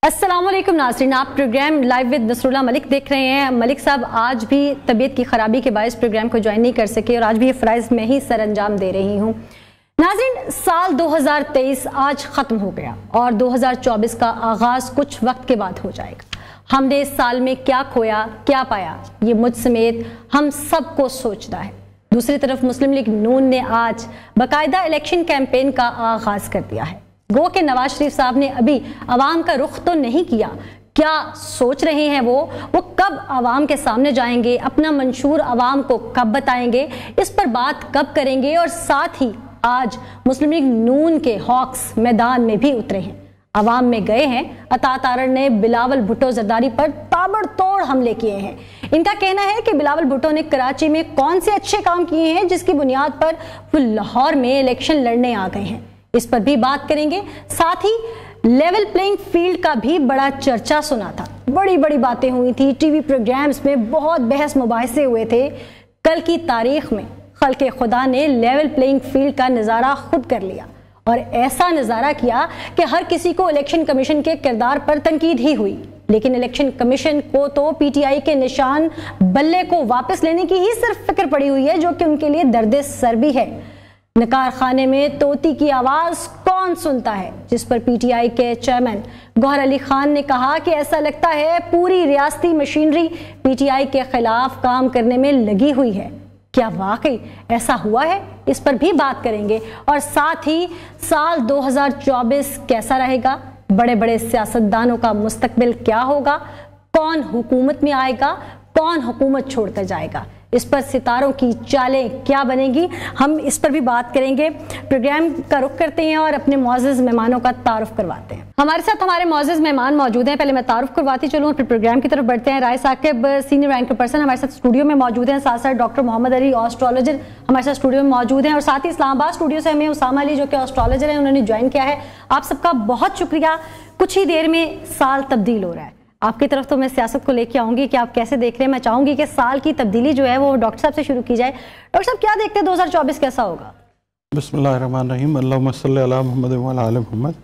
अस्सलाम वालेकुम नाज़रीन, आप programme live with Nasrullah Malik देख रहे हैं। मलिक साहब आज भी तबीयत की ख़राबी के बायस प्रोग्राम को ज्वाइन नहीं कर सके और आज भी ये फ़राइज़ में ही सर अंजाम दे रही हूँ। नाज़रीन, साल 2023 आज ख़त्म हो गया और 2024 का आगाज़ कुछ वक्त के बाद हो जाएगा। हमने इस साल में क्या खोया, क्या पाया, ये मुझ समेत हम सबको सोचना है। दूसरी तरफ मुस्लिम लीग नून ने आज बाकायदा इलेक्शन कैंपेन का आगाज़ कर दिया है। गो के नवाज शरीफ साहब ने अभी अवाम का रुख तो नहीं किया, क्या सोच रहे हैं वो कब अवाम के सामने जाएंगे, अपना मंशूर अवाम को कब बताएंगे, इस पर बात कब करेंगे। और साथ ही आज मुस्लिम लीग नून के हॉक्स मैदान में भी उतरे हैं, अवाम में गए हैं। अता तारड़ ने बिलावल भुट्टो जरदारी पर ताबड़तोड़ हमले किए हैं। इनका कहना है कि बिलावल भुट्टो ने कराची में कौन से अच्छे काम किए हैं जिसकी बुनियाद पर वो लाहौर में इलेक्शन लड़ने आ गए हैं, इस पर भी बात करेंगे। साथ ही लेवल प्लेइंग फील्ड का भी बड़ा चर्चा सुना था, बड़ी बड़ी बातें हुई थी, टीवी प्रोग्राम्स में बहुत बहस मुबाहिसे हुए थे। कल की तारीख में खल्के खुदा ने लेवल प्लेइंग फील्ड का नज़ारा खुद कर लिया और ऐसा नज़ारा किया कि हर किसी को इलेक्शन कमीशन के किरदार पर तनकीद ही हुई, लेकिन इलेक्शन कमीशन को तो पीटीआई के निशान बल्ले को वापस लेने की ही सिर्फ फिक्र पड़ी हुई है, जो कि उनके लिए दर्द सर भी है। नकार खाने में तोती की आवाज कौन सुनता है, जिस पर पीटीआई के चेयरमैन गौहर अली खान ने कहा कि ऐसा लगता है पूरी रियासती मशीनरी पीटीआई के खिलाफ काम करने में लगी हुई है। क्या वाकई ऐसा हुआ है, इस पर भी बात करेंगे। और साथ ही साल 2024 कैसा रहेगा, बड़े बड़े सियासतदानों का मुस्तकबिल क्या होगा, कौन हुकूमत में आएगा, कौन हुकूमत छोड़कर जाएगा, इस पर सितारों की चालें क्या बनेगी, हम इस पर भी बात करेंगे। प्रोग्राम का रुख करते हैं और अपने मुअज़्ज़ज़ मेहमानों का तारुफ करवाते हैं। हमारे साथ हमारे मुअज़्ज़ज़ मेहमान मौजूद हैं, पहले मैं तारुफ करवाती चलूँ और फिर प्रोग्राम की तरफ बढ़ते हैं। राय साकिब सीनियर रैंक पर्सन हमारे साथ स्टूडियो में मौजूद हैं, साथ साथ डॉक्टर मोहम्मद अली एस्ट्रोलॉजर हमारे साथ स्टूडियो में मौजूद हैं और साथ ही इस्लामाबाद स्टूडियो से हमें उसामा अली जो कि एस्ट्रोलॉजर हैं, उन्होंने ज्वाइन किया है। आप सबका बहुत शुक्रिया। कुछ ही देर में साल तब्दील हो रहा है, आपकी तरफ तो मैं सियासत को लेके आऊंगी कि आप कैसे देख रहे हैं। मैं चाहूंगी कि साल की तब्दीली जो है वो डॉक्टर साहब से शुरू की जाए। डॉक्टर साहब क्या देखते हैं 2024 कैसा होगा? बिस्मिल्लाहिर्रहमानिर्रहीम, अल्लाहुम्मा सल्ली अला मुहम्मद व अला आलि मुहम्मद।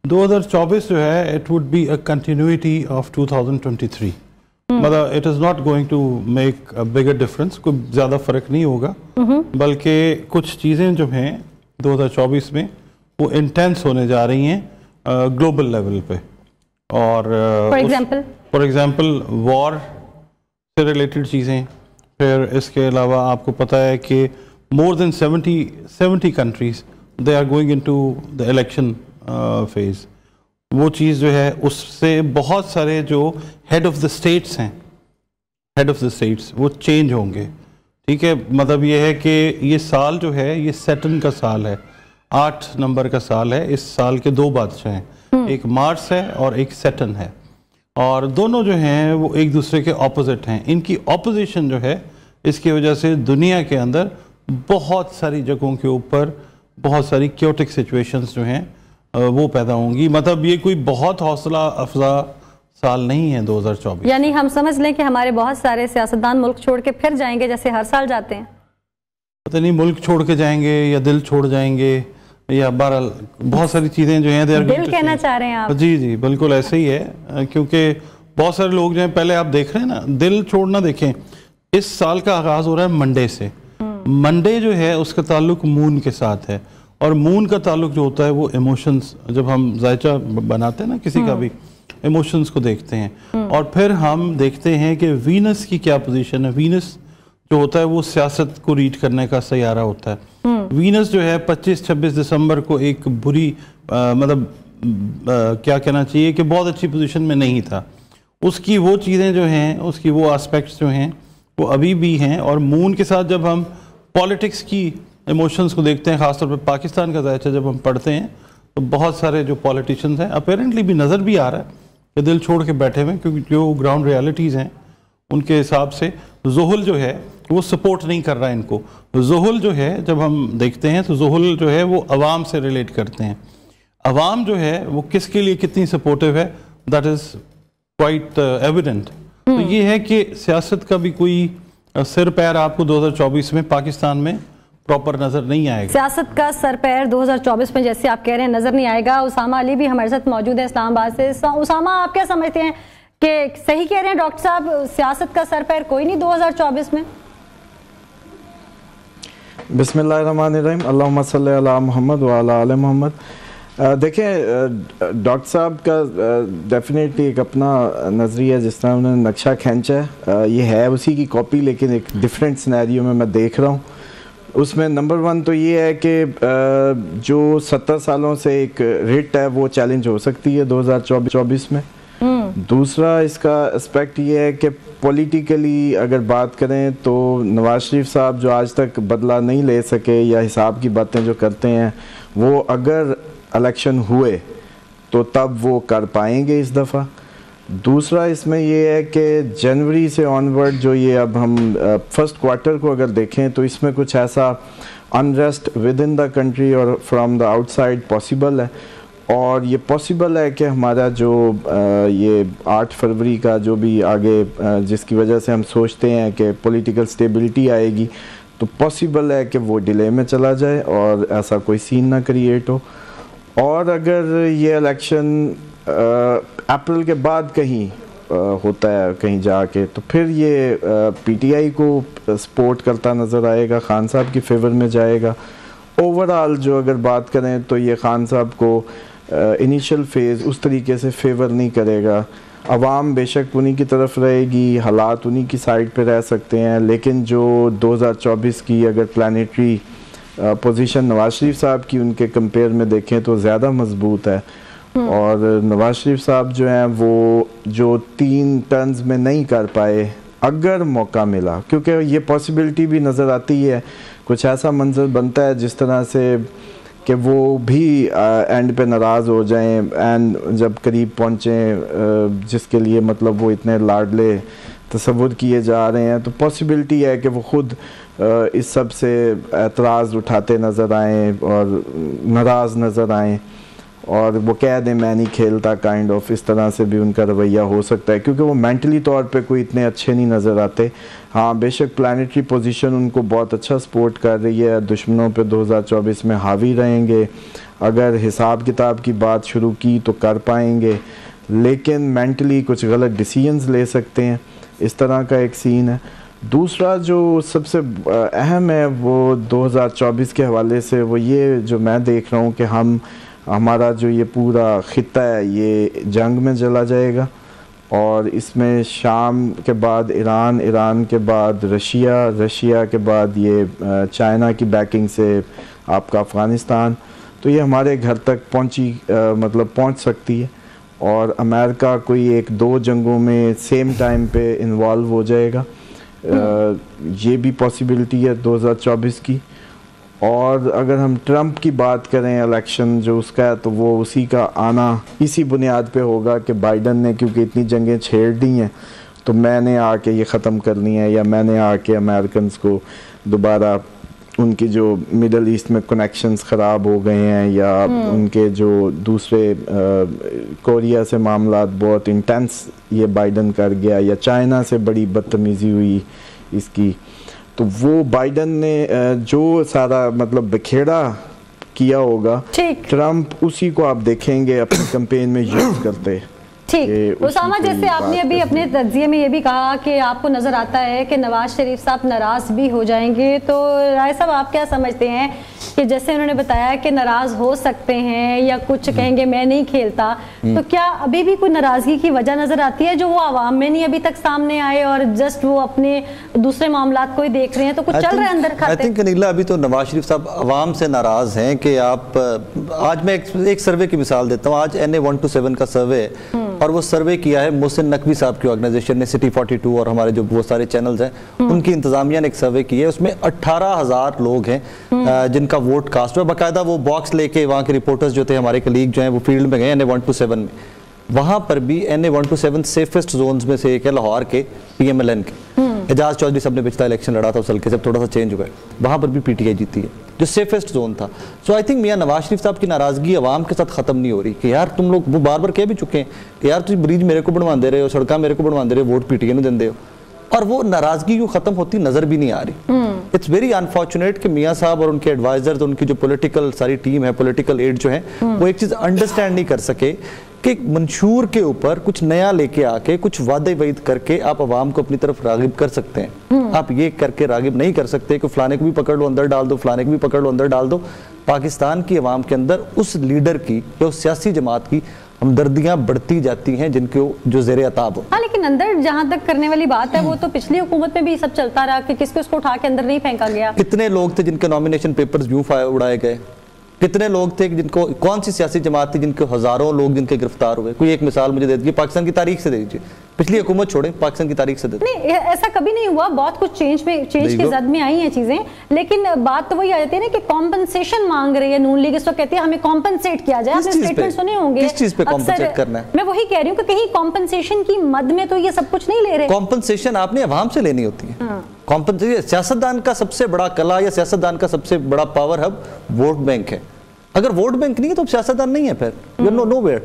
2024 जो है it would be a continuity of 2023, मतलब it is not going to make a bigger difference, कोई ज़्यादा फ़र्क नहीं होगा, बल्कि कुछ चीज़ें जो हैं 2024 में वो इंटेंस होने जा रही हैं ग्लोबल लेवल पे। और फॉर एग्जाम्पल वॉर से रिलेटेड चीज़ें, फिर इसके अलावा आपको पता है कि more than 70 countries they are going into the election phase. वो चीज़ जो है उससे बहुत सारे जो हेड ऑफ़ द स्टेट्स हैं, हेड ऑफ़ द स्टेट्स वो चेंज होंगे। ठीक है, मतलब ये है कि ये साल जो है ये सैटर्न का साल है, 8 नंबर का साल है। इस साल के 2 बादशाह हैं, एक मार्स है और एक सैटर्न है, और दोनों जो हैं वो एक दूसरे के ऑपोजिट हैं। इनकी ऑपोजिशन जो है इसकी वजह से दुनिया के अंदर बहुत सारी जगहों के ऊपर बहुत सारी क्योटिक सिचुएशंस जो हैं वो पैदा होंगी। मतलब ये कोई बहुत हौसला अफजा साल नहीं है 2024। यानी हम समझ लें कि हमारे बहुत सारे सियासतदान मुल्क छोड़ के फिर जाएंगे जैसे हर साल जाते हैं। पता नहीं मुल्क छोड़ के जाएंगे या दिल छोड़ जाएंगे या बहरहाल बहुत सारी चीज़ें जो हैं दिल कहना चाह रहे हैं आप? जी जी बिल्कुल ऐसे ही है, क्योंकि बहुत सारे लोग जो हैं, पहले आप देख रहे हैं ना, दिल छोड़ना देखें। इस साल का आगाज़ हो रहा है मंडे से। मंडे जो है उसका ताल्लुक मून के साथ है, और मून का ताल्लुक जो होता है वो इमोशंस, जब हम जायचा बनाते हैं ना किसी का भी, इमोशंस को देखते हैं। और फिर हम देखते हैं कि वीनस की क्या पोजीशन है। वीनस जो होता है वो सियासत को रीड करने का सैयारा होता है। वीनस जो है 25-26 दिसंबर को एक बुरी क्या कहना चाहिए कि बहुत अच्छी पोजीशन में नहीं था। उसकी वो चीज़ें जो हैं, उसकी वो एस्पेक्ट्स जो हैं वो अभी भी हैं। और मून के साथ जब हम पॉलिटिक्स की इमोशंस को देखते हैं, ख़ासतौर पर पाकिस्तान का जायचा जब हम पढ़ते हैं, तो बहुत सारे जो पॉलिटिशियंस हैं अपेरेंटली भी नज़र भी आ रहा है कि दिल छोड़ के बैठे हुए, क्योंकि जो ग्राउंड रियलिटीज़ हैं उनके हिसाब से ज़ुहुल जो है वो सपोर्ट नहीं कर रहा है इनको। ज़ुहुल जो है जब हम देखते हैं तो ज़ुहुल जो है वो अवाम से रिलेट करते हैं। अवाम जो है वो किसके लिए कितनी सपोर्टिव है, दैट इज़ क्वाइट एविडेंट। तो ये है कि सियासत का भी कोई सिर पैर आपको 2024 में पाकिस्तान में प्रॉपर नजर नहीं आएगा। सियासत का सर पैर 2024 में जैसे आप कह रहे हैं नजर नहीं आएगा। उसामा अली भी हमारे साथ मौजूद है इस्लामाबाद से। उसामा, आप क्या समझते हैं कि सही कह रहे हैं डॉक्टर साहब, सियासत का सर पैर कोई नहीं 2024 में? बिस्मिल्लाहिर्रहमानिर्रहीम, अल्लाहुम्मा सल्ली अला मुहम्मद व अला आले मोहम्मद। देखें, डॉक्टर साहब का डेफिनेटली एक अपना नज़रिया, जिस तरह उन्होंने नक्शा खींचा है, ये है उसी की कॉपी, लेकिन एक डिफरेंट सिनेरियो में मैं देख रहा हूँ। उसमें नंबर 1 तो ये है कि जो 70 सालों से एक रिट है वो चैलेंज हो सकती है 2024 में। दूसरा इसका एस्पेक्ट ये है कि पॉलिटिकली अगर बात करें तो नवाज शरीफ साहब जो आज तक बदला नहीं ले सके या हिसाब की बातें जो करते हैं, वो अगर इलेक्शन हुए तो तब वो कर पाएंगे इस दफ़ा। दूसरा इसमें ये है कि जनवरी से ऑनवर्ड जो ये अब हम फर्स्ट क्वार्टर को अगर देखें तो इसमें कुछ ऐसा unrest with in the country और फ्रॉम द आउटसाइड पॉसिबल है। और ये पॉसिबल है कि हमारा जो ये 8 फरवरी का जो भी आगे जिसकी वजह से हम सोचते हैं कि पॉलिटिकल स्टेबिलिटी आएगी, तो पॉसिबल है कि वो डिले में चला जाए और ऐसा कोई सीन ना क्रिएट हो। और अगर ये इलेक्शन अप्रैल के बाद कहीं होता है कहीं जाके, तो फिर ये पीटीआई को सपोर्ट करता नज़र आएगा, खान साहब की फेवर में जाएगा। ओवरऑल जो अगर बात करें तो ये खान साहब को इनिशियल फेज़ उस तरीके से फेवर नहीं करेगा। अवाम बेशक उन्हीं की तरफ रहेगी, हालात उन्हीं की साइड पे रह सकते हैं, लेकिन जो 2024 की अगर प्लानिटरी पोजीशन नवाज शरीफ साहब की उनके कंपेयर में देखें तो ज़्यादा मजबूत है। और नवाज शरीफ साहब जो हैं वो जो 3 टर्म्स में नहीं कर पाए, अगर मौका मिला, क्योंकि ये पॉसिबिलिटी भी नज़र आती है, कुछ ऐसा मंजर बनता है जिस तरह से कि वो भी एंड पे नाराज़ हो जाएं, एंड जब करीब पहुँचें जिसके लिए मतलब वो इतने लाडले तसव्वुर किए जा रहे हैं, तो पॉसिबिलिटी है कि वो ख़ुद इस सब से एतराज़ उठाते नज़र आएँ और नाराज़ नज़र आएँ और वो कह दें मैं नहीं खेलता, काइंड ऑफ इस तरह से भी उनका रवैया हो सकता है, क्योंकि वो मेंटली तौर पे कोई इतने अच्छे नहीं नज़र आते। हाँ, बेशक प्लानिटरी पोजीशन उनको बहुत अच्छा सपोर्ट कर रही है, दुश्मनों पे 2024 में हावी रहेंगे, अगर हिसाब किताब की बात शुरू की तो कर पाएंगे, लेकिन मेंटली कुछ गलत डिसीजंस ले सकते हैं, इस तरह का एक सीन है। दूसरा जो सबसे अहम है वो 2024 के हवाले से वो ये जो मैं देख रहा हूँ कि हमारा जो ये पूरा खित्ता है ये जंग में चला जाएगा, और इसमें शाम के बाद ईरान, ईरान के बाद रशिया, रशिया के बाद ये चाइना की बैकिंग से आपका अफ़गानिस्तान, तो ये हमारे घर तक मतलब पहुंच सकती है। और अमेरिका कोई 1-2 जंगों में सेम टाइम पे इन्वॉल्व हो जाएगा, ये भी पॉसिबिलिटी है 2024 की। और अगर हम ट्रंप की बात करें इलेक्शन जो उसका है, तो वो उसी का आना इसी बुनियाद पे होगा कि बाइडन ने क्योंकि इतनी जंगें छेड़ दी हैं तो मैंने आके ये ख़त्म करनी है, या मैंने आके अमेरिकन को दोबारा उनकी जो मिडल ईस्ट में कनेक्शंस ख़राब हो गए हैं, या उनके जो दूसरे कोरिया से मामलात बहुत इंटेंस ये बाइडन कर गया, या चाइना से बड़ी बदतमीज़ी हुई इसकी, तो वो बाइडन ने जो सारा मतलब बिखेड़ा किया होगा, ट्रंप उसी को आप देखेंगे अपने कैंपेन में यूज करते। ठीक, उसामा, जैसे आपने अभी अपने तज्जिए में ये भी कहा कि आपको नजर आता है कि नवाज शरीफ साहब नाराज भी हो जाएंगे, तो राय साहब आप क्या समझते हैं कि जैसे उन्होंने बताया कि नाराज हो सकते हैं या कुछ कहेंगे मैं नहीं खेलता, तो क्या अभी भी कोई नाराजगी की वजह नजर आती है जो वो आवाम में नहीं अभी तक सामने आए और जस्ट वो अपने दूसरे मामलात को ही देख रहे हैं, तो कुछ चल रहा है अंदर खाते? आई थिंक नीला अभी तो नवाज शरीफ साहब आवाम से नाराज हैं कि आप, आज मैं एक सर्वे की मिसाल देता हूँ, आज NA127 का सर्वे और वो सर्वे किया है मोहसिन नकवी साहब की ऑर्गेनाइजेशन ने, सिटी 42 और हमारे जो वो सारे चैनल्स हैं उनकी इंतजामिया ने एक सर्वे की है, उसमें 18,000 लोग हैं जिनका वोट कास्ट हुआ। बाकायदा वो बॉक्स लेके वहाँ के रिपोर्टर्स जो थे हमारे कलीग जो हैं वो फील्ड में गए NA127 में, वहाँ पर भी NA127 सेफेस्ट जोन्स में से एक है लाहौर के PMLN के, एजाज चौधरी साहब ने पिछला इलेक्शन लड़ा था उस हल्के से, थोड़ा सा चेंज हुआ है, वहाँ पर भी PTI जीती है जो सेफेस्ट जोन था। सो आई थिंक मियां नवाज शरीफ साहब की नाराज़गी अवाम के साथ ख़त्म नहीं हो रही कि यार तुम लोग, वो बार बार कह भी चुके हैं कि यार तुम ब्रिज मेरे को बनवा दे रहे हो, सड़क मेरे को बनवा दे रहे हो, वोट PTI नहीं देंदे हो, اور وہ ناراضگی کیوں ختم ہوتی نظر بھی نہیں آ رہی. اٹس ویری انفارچونیٹ کہ میاں صاحب اور ان کے ایڈوائزرز، ان کی جو پولیٹیکل ساری ٹیم ہے، پولیٹیکل ایڈ جو ہیں، وہ ایک چیز انڈرسٹینڈ نہیں کر سکے کہ منشور کے اوپر کچھ نیا لے کے آ کے کچھ وعدے وعید کر کے آپ عوام کو اپنی طرف راغب کر سکتے ہیں. آپ یہ کر کے راغب نہیں کر سکتے کہ فلانے کو بھی پکڑ لو اندر ڈال دو، فلانے کو بھی پکڑ لو اندر ڈال دو. پاکستان کی عوام کے اندر اس لیڈر کی یا اس سیاسی جماعت کی ہمدردیاں بڑھتی جاتی ہیں جن کو جو زیر عتاب ہو. ہاں لیکن اندر جہاں تک کرنے والی بات ہے وہ تو پچھلی حکومت میں بھی سب چلتا رہا کہ کس کو اس کو اٹھا کے اندر نہیں پھینکا گیا. کتنے لوگ تھے جن کے نامینیشن پیپرز یوں اڑائے گئے؟ کتنے لوگ تھے جن کو، کون سی سیاسی جماعت تھی جن کے ہزاروں لوگ جن کے گرفتار ہوئے؟ کوئی ایک مثال مجھے دے دیجیے، پاکستان کی تاریخ سے دے دیجیے، پچھلی حکومت چھوڑیں، پاکستان کی تاریخ سے دے دیجیے. نہیں ایسا کبھی نہیں ہوا، بہت کچھ چینج کی زد میں آئی ہیں چیزیں، لیکن بات تو وہی آ جاتی ہے نا کہ کمپنسیشن مانگ رہی ہے نون لیگ. اس وقت کہتے ہیں ہمیں کمپنسیٹ کیا جائے. آپ نے اسٹیٹمنٹ سنے ہوں گے کس چیز پہ کمپنسیٹ کرنا ہے. میں وہی کہہ رہی ہوں کہ کہیں کمپنسیشن کی مد میں تو یہ سب کچھ نہیں لے رہے. کمپنسیشن آپ نے عوام سے لینی ہوتی ہے. سیاستدان کا سب سے بڑا کلا یا سیاستدان کا سب سے بڑا پاور ہب ووٹ بینک ہے. اگر ووٹ بینک نہیں ہے تو سیاستدان نہیں ہے. پھر you know nowhere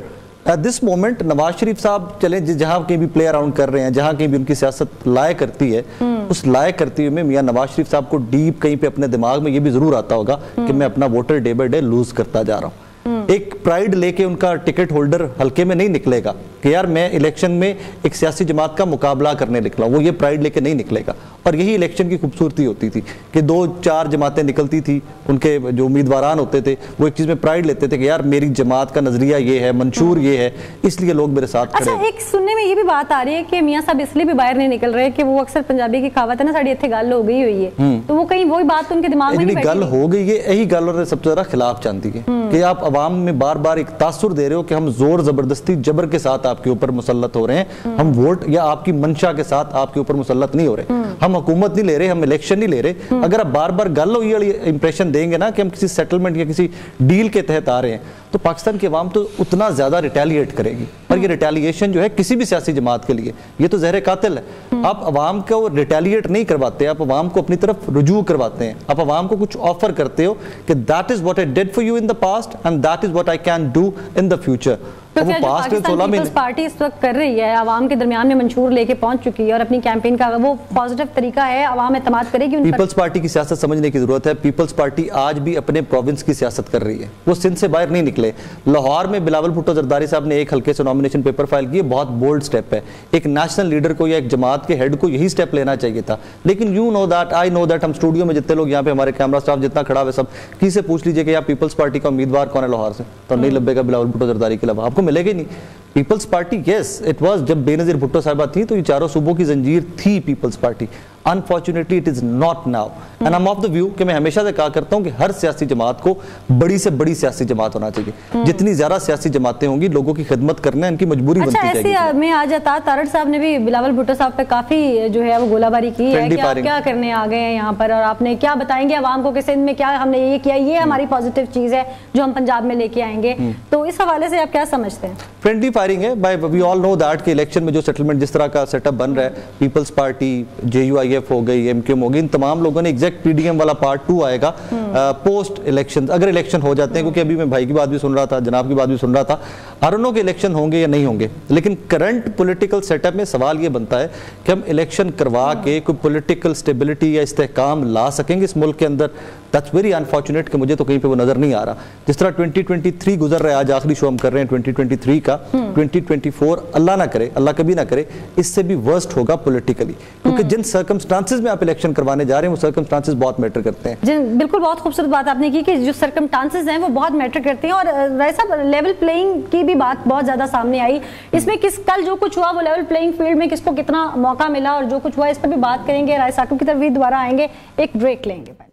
at this moment. Nawaz Sharif صاحب چلیں جہاں کہیں بھی پلے اراؤنڈ کر رہے ہیں، جہاں کہیں بھی ان کی سیاست لائے کرتی ہے، اس لائے کرتی ہوئے میں میاں نواز شریف صاحب کو ڈیپ کہیں پہ اپنے دماغ میں یہ بھی ضرور آتا ہوگا کہ میں اپنا voter day by day lose کرتا جا رہا ہوں. ایک پرائیڈ لے کے ان کا ٹکٹ ہولڈر حلقے میں نہیں نکلے گا کہ یار میں الیکشن میں ایک سیاسی جماعت کا مقابلہ کرنے نکلا ہوں. وہ یہ پرائیڈ لے کے نہیں نکلے گا. اور یہی الیکشن کی خوبصورتی ہوتی تھی کہ 2-4 جماعتیں نکلتی تھی، ان کے جو امیدواران ہوتے تھے وہ ایک چیز میں پرائیڈ لیتے تھے کہ یار میری جماعت کا نظریہ یہ ہے، منشور یہ ہے، اس لیے لوگ میرے ساتھ کھڑے. اچھا ایک سننے میں یہ بھی بات آ رہی ہے کہ میاں صاحب اس لیے بھی باہر نہیں نکل رہے کہ وہ اکثر پنجابی کی کہاوت ہے نا، ساڑی اتھے گل ہو گئی ہوئی ہے، تو وہ کہیں وہی بات ان کے دماغ میں نہیں بیٹھی. گل ہو گئی ہے، یہی گل اور سب سے زیادہ خلاف چاہتی ہے کہ آپ عوام میں بار بار ایک تاثر دے رہے ہو کہ ہم زور زبردستی جبر کے ساتھ آپ کے اوپر مسلط ہو رہے ہیں. ہم ووٹ یا آپ کی منشا کے ساتھ آپ کے اوپر مسلط نہیں ہو رہے. ہم حکومت نہیں لے رہے، ہم الیکشن نہیں لے رہے. اگر آپ بار بار گل ہوئی والی امپریشن دیں گے نا کہ ہم کسی سیٹلمنٹ یا کسی ڈیل کے تحت آ رہے ہیں تو پاکستان کی عوام تو اتنا زیادہ ریٹیلیٹ کرے گی. اور یہ ریٹیلیشن جو ہے کسی بھی سیاسی جماعت کے لیے یہ تو زہر قاتل ہے. آپ عوام کو ریٹیلیٹ نہیں کرواتے، آپ عوام کو اپنی طرف رجوع کرواتے ہیں. آپ عوام کو کچھ آفر کرتے ہو کہ that is what I did for you in the past and that is what I can do in the future. تو کیا جو پاکستان پیپلز پارٹی اس وقت کر رہی ہے، عوام کے درمیان میں منشور لے کے پہنچ چکی ہے اور اپنی کیمپین کا وہ پازیٹیو طریقہ ہے، عوام اعتماد کرے گی ان پر؟ پیپلز پارٹی کی سیاست سمجھنے کی ضرورت ہے. پیپلز پارٹی آج بھی اپنے پروونس کی سیاست کر رہی ہے. وہ سندھ سے باہر نہیں نکلے. لاہور میں بلاول بھٹو زرداری صاحب نے ایک حلقے سے نامینیشن پیپر فائل کیے، بہت بولڈ سٹیپ ہے. ایک نیشنل لیڈر کو یا ایک جماعت کے ہیڈ کو یہی سٹیپ لینا چاہیے تھا. لیکن you know that, I know that, ہم اسٹوڈیو میں جتنے لوگ یہاں پہ ہمارے کیمرہ سٹاف جتنا کھڑا ہوئے سب کسی سے پوچھ لیجئے کہ یا پیپلز پارٹی کا امیدوار کون ہے لاہور سے، تو نہیں لبے گا بلاول بھٹو زرداری کے علاوہ، آپ کو ملے گا ہی نہیں. Peoples Party yes it was, جب بے نظیر بھٹو صاحبہ تھی تو یہ چاروں صوبوں کی زنجیر تھی Peoples Party. Unfortunately it is not now and I'm of the view کہ میں ہمیشہ سے کہا کرتا ہوں کہ ہر سیاسی جماعت کو بڑی سے بڑی سیاسی جماعت ہونا چاہیے. جتنی زیادہ سیاسی جماعتیں ہوں گی لوگوں کی خدمت کرنا ان کی مجبوری بنتی جائے گی. اچھا ایسے میں آج اطاعت تارڑ صاحب نے بھی بلاول بھٹو صاحب پہ کافی جو ہے وہ گولہ باری کی ہے کہ آپ کیا کرنے آ گئے ہیں یہاں پر اور آپ نے کیا بتائیں گے عوام کو کہ سندھ میں کیا ہم نے یہ کیا، یہ ہماری پازیٹیو چیز ہے جو ہم پنجاب میں لے کے آئیں گے. تو اس حوالے سے آپ کیا سمجھتے ہیں؟ فرینڈلی فائرنگ ہے. وی آل نو دیٹ کہ الیکشن میں جو سیٹلمنٹ جس طرح کا سیٹ اپ بن رہا ہے، پیپلز پارٹی، JUIF ہو گئی، MQM ہو گئی، ان تمام لوگوں نے ایگزیکٹ PDM والا پارٹ 2 آئے گا پوسٹ الیکشن، اگر الیکشن ہو جاتے ہیں. کیونکہ ابھی میں بھائی کی بات بھی سن رہا تھا، جناب کی بات بھی سن رہا تھا، I don't know کہ الیکشن ہوں گے یا نہیں ہوں گے. لیکن کرنٹ پولیٹیکل سیٹ اپ میں سوال یہ بنتا ہے کہ ہم الیکشن کروا کے کوئی پولیٹیکل سٹیبلٹی یا استحکام لا سکیں گے اس ملک کے اندر. That's very unfortunate کہ مجھے تو کہیں پہ وہ نظر نہیں آ رہا. جس طرح 2023 گزر رہا ہے، آج آخری شو ہم کر رہے ہیں 2023 کا، 2024 اللہ نہ کرے، اللہ کبھی نہ کرے، اس سے بھی ورسٹ ہوگا پولیٹیکلی. کیونکہ جن سرکمسٹانسز میں آپ الیکشن کروانے جا رہے ہیں وہ سرکمسٹانسز بہت میٹر کرتے ہیں. بالکل بہت خوبصورت بات آپ نے کی کہ جو سرکمسٹانسز ہیں وہ بہت میٹر کرتے ہیں. اور رائے صاحب لیول پلینگ کی بھی بات بہت زیادہ سامنے آئی. اس میں کل جو کچھ ہوا وہ لیول پلینگ فیلڈ میں کس کو کتنا موقع ملا اور جو کچھ ہوا اس پر بھی بات کریں گے. رائے صاحب کی طرف بھی دوبارہ آئیں گے، ایک بریک لیں گے.